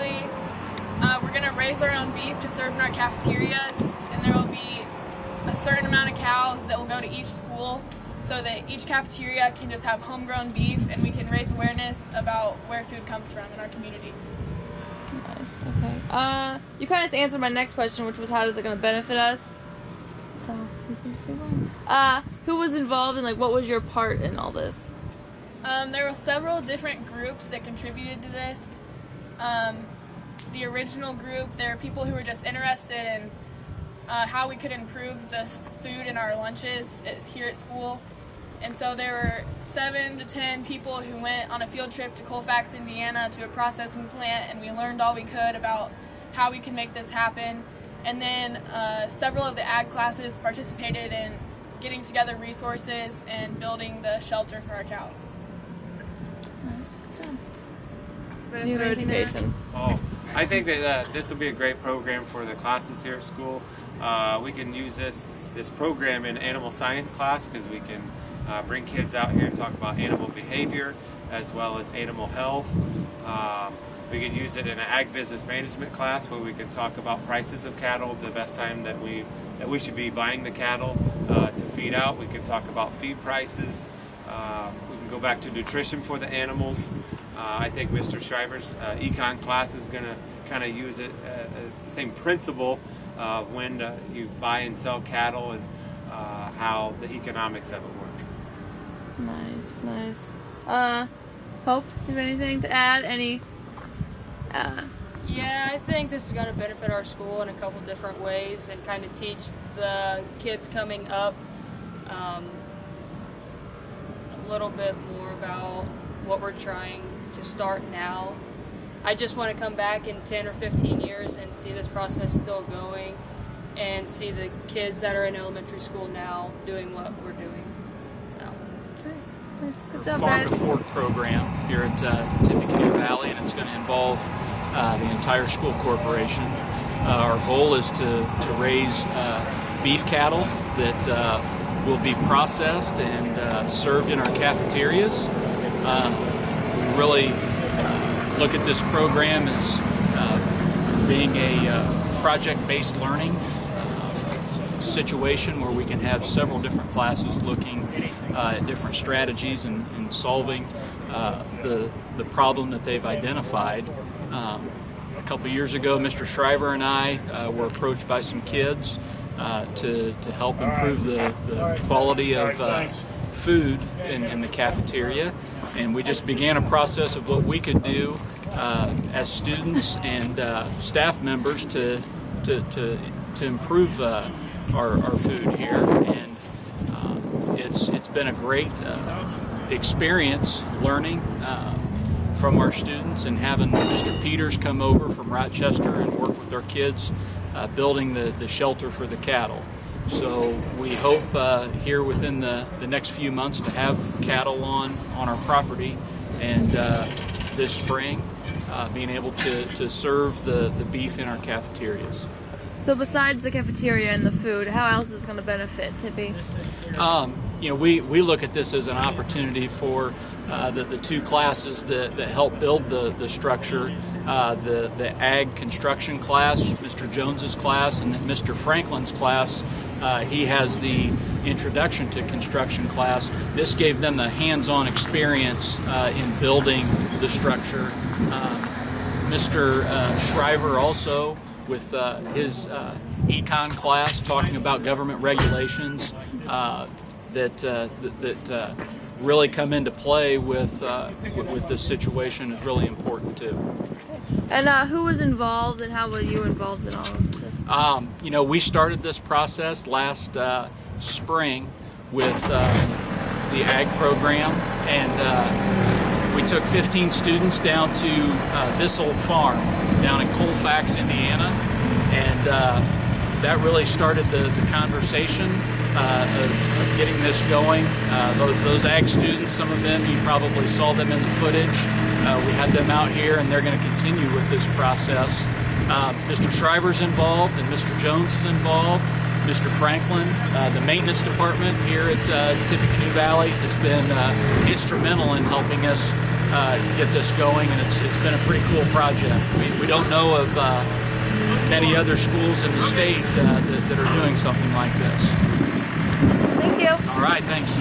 basically, we're going to raise our own beef to serve in our cafeterias, and there will be a certain amount of cows that will go to each school so that each cafeteria can just have homegrown beef, and we can raise awareness about where food comes from in our community. Nice, okay. You kind of answered my next question, which was how is it going to benefit us? So, you can just move on. Who was involved and what was your part in all this? There were several different groups that contributed to this. The original group, there are people who were just interested in how we could improve the food in our lunches here at school. And so there were 7 to 10 people who went on a field trip to Colfax, Indiana to a processing plant, and we learned all we could about how we can make this happen. And then several of the ag classes participated in getting together resources and building the shelter for our cows. Nice, good job. New education. I think that this will be a great program for the classes here at school. We can use this program in animal science class because we can bring kids out here and talk about animal behavior as well as animal health. We can use it in an ag business management class where we can talk about prices of cattle, the best time that we should be buying the cattle to feed out. We can talk about feed prices. We can go back to nutrition for the animals. I think Mr. Shriver's econ class is going to kind of use it, the same principle of when you buy and sell cattle and how the economics of it work. Nice. Hope, you have anything to add? Yeah, I think this is going to benefit our school in a couple different ways and kind of teach the kids coming up a little bit more about what we're trying to start now. I just want to come back in 10 or 15 years and see this process still going and see the kids that are in elementary school now doing what we're doing. So. Nice. Good job, Farm guys. to Fork program here at TVHS Valley, and it's going to involve the entire school corporation. Our goal is to raise beef cattle that will be processed and served in our cafeterias. We really look at this program as being a project-based learning situation where we can have several different classes looking at different strategies and solving the problem that they've identified. A couple years ago, Mr. Shriver and I were approached by some kids to help improve the quality of food in the cafeteria, and we just began a process of what we could do as students and staff members to improve our food here, and it's been a great experience learning from our students and having Mr. Peters come over from Rochester and work with our kids building the shelter for the cattle. So we hope here within the next few months to have cattle on our property, and this spring being able to serve the beef in our cafeterias. So besides the cafeteria and the food, how else is this going to benefit Tippy? We look at this as an opportunity for the two classes that help build the structure, the ag construction class, Mr. Jones's class, and then Mr. Franklin's class. He has the introduction to construction class. This gave them the hands-on experience in building the structure. Mr. Shriver also, with his econ class, talking about government regulations that really come into play with this situation is really important too. And who was involved, and how were you involved in all of this? We started this process last spring with the ag program, and we took 15 students down to this old farm down in Colfax, Indiana, and that really started the conversation of getting this going. Those ag students, some of them, you probably saw them in the footage. We had them out here, and they're going to continue with this process. Mr. Shriver's involved, and Mr. Jones is involved. Mr. Franklin, the maintenance department here at Tippecanoe Valley, has been instrumental in helping us get this going, and it's been a pretty cool project. We don't know of many other schools in the state that are doing something like this. Thank you. All right, thanks.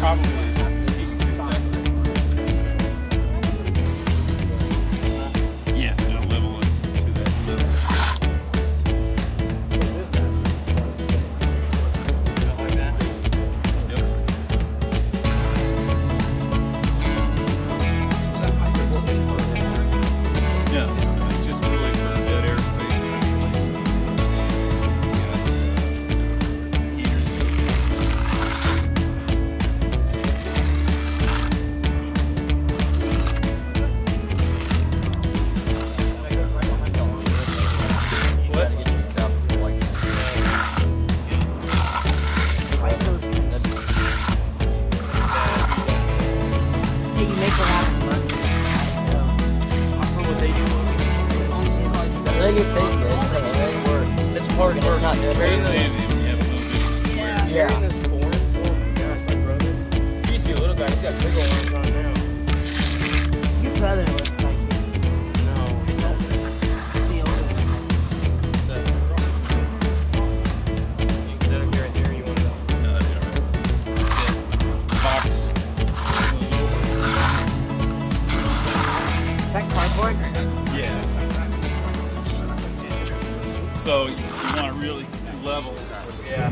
probably. Yeah, it'll level it to that level. Like that? Yep. Yeah, it's just really for dead airspace. It's hard work. It's not good. It's easy when you have a little bit square. Yeah. This forms, oh my gosh, my brother. He used to be a little guy, he's got big old arms on now. Your brother looks like No, he don't. the older. Is that okay right there? You want to go? No, that'd be alright. Box goes over. Is that cardboard? Yeah. So you want to really level. Yeah.